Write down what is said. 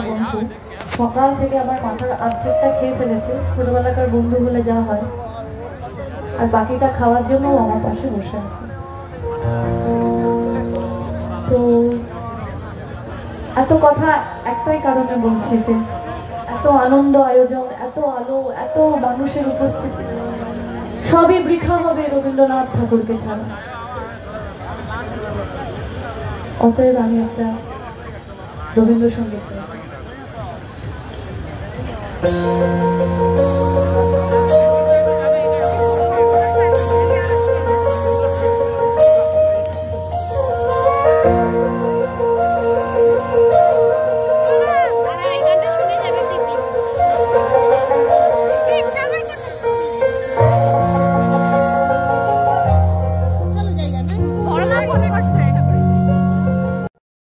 বন্ধু, সকাল থেকে আমার মাথার অর্ধেকটা খেয়ে ফেলেছে, ছোটবেলাকার বন্ধু বলে যা হয়, আর বাকিটা খাওয়ার জন্য আমার পাশে বসে আছে। তো এত কথা একটাই কারণে বলছি যে এত আনন্দ আয়োজন, এত আলো, এত মানুষের উপস্থিতি সবই বৃথা হবে রবীন্দ্রনাথ ঠাকুরকে ছাড়া। অতএব আমি একটা রবীন্দ্রসঙ্গীত